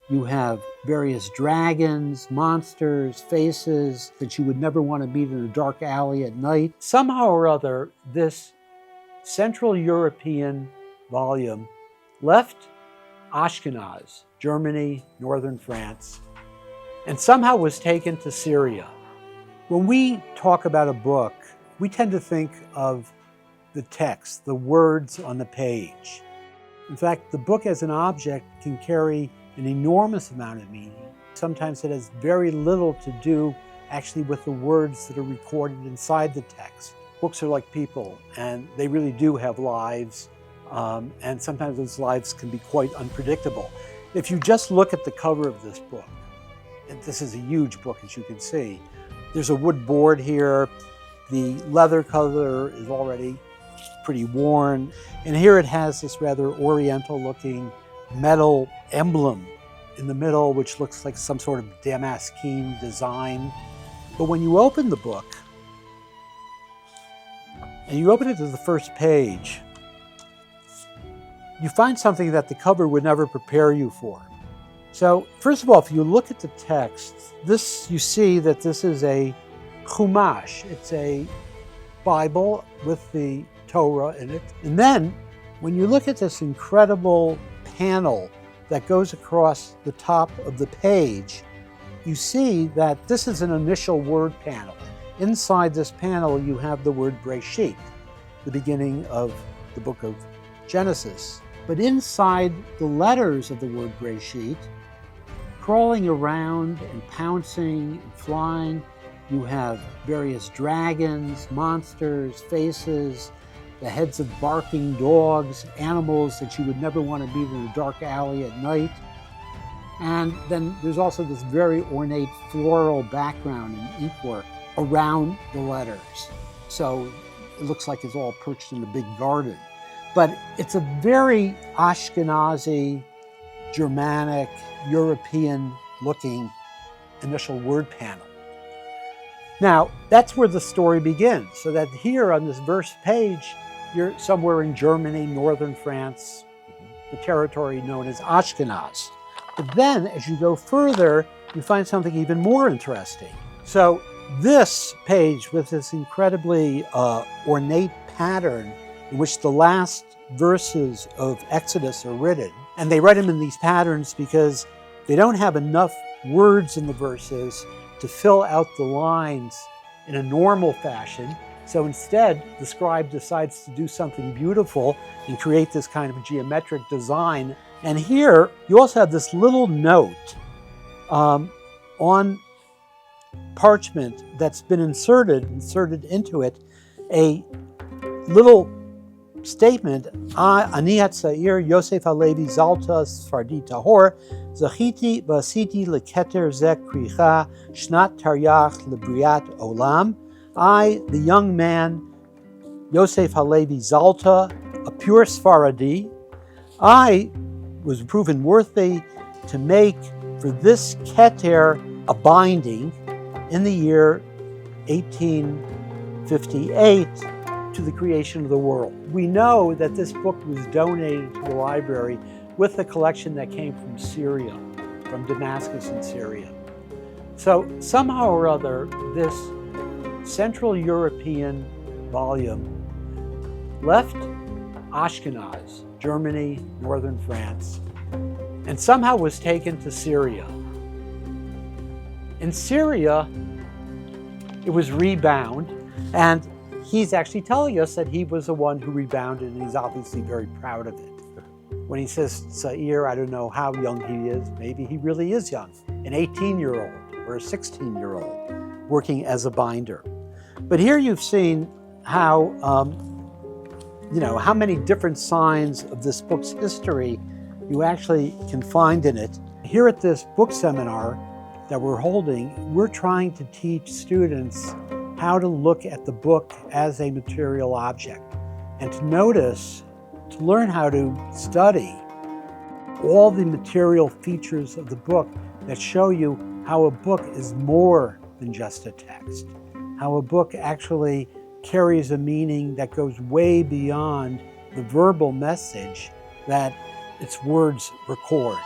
You have various dragons, monsters, faces that you would never want to meet in a dark alley at night. Somehow or other, this Central European volume left Ahskenaz, Germany, northern France, and somehow was taken to Syria. When we talk about a book, we tend to think of the text, the words on the page. In fact, the book as an object can carry an enormous amount of meaning. Sometimes it has very little to do actually with the words that are recorded inside the text. Books are like people, and they really do have lives, and sometimes those lives can be quite unpredictable. If you just look at the cover of this book, and this is a huge book as you can see, there's a wood board here, the leather cover is already pretty worn, and here it has this rather oriental looking metal emblem in the middle, which looks like some sort of Damascene design. But when you open the book, and you open it to the first page, you find something that the cover would never prepare you for. So, first of all, if you look at the text, you see that this is a Chumash. It's a Bible with the Torah in it. And then, when you look at this incredible panel that goes across the top of the page, you see that this is an initial word panel. Inside this panel, you have the word Breshit, the beginning of the book of Genesis. But inside the letters of the word Breshit, crawling around and pouncing and flying, you have various dragons, monsters, faces, the heads of barking dogs, animals that you would never want to meet in a dark alley at night. And then there's also this very ornate floral background and inkwork around the letters. So it looks like it's all perched in a big garden. But it's a very Ashkenazi, Germanic, European-looking initial word panel. Now, that's where the story begins. So that here on this verse page, you're somewhere in Germany, northern France, the territory known as Ahskenaz. But then, as you go further, you find something even more interesting. So this page with this incredibly ornate pattern in which the last verses of Exodus are written, and they write them in these patterns because they don't have enough words in the verses to fill out the lines in a normal fashion. So instead, the scribe decides to do something beautiful and create this kind of geometric design. And here, you also have this little note on parchment that's been inserted into it, a little statement, Ani Hatzair Yosef Halevi Zalta Sfardi Tahor, Zachiti Basiti Leketer Zek Kricha Shnat Taryach Lebriat Olam. I, the young man, Yosef Halevi Zalta, a pure Sfaradi, I was proven worthy to make for this Keter a binding in the year 1858 to the creation of the world. We know that this book was donated to the library with the collection that came from Syria, from Damascus in Syria. So somehow or other, this Central European volume left Ahskenaz, Germany, northern France, and somehow was taken to Syria. In Syria, it was rebound, and he's actually telling us that he was the one who rebounded, and he's obviously very proud of it. When he says Sa'ir, I don't know how young he is. Maybe he really is young, an 18-year-old or a 16-year-old working as a binder. But here you've seen how, how many different signs of this book's history you actually can find in it. Here at this book seminar that we're holding, we're trying to teach students how to look at the book as a material object and to notice, to learn how to study all the material features of the book that show you how a book is more than just a text, how a book actually carries a meaning that goes way beyond the verbal message that its words record.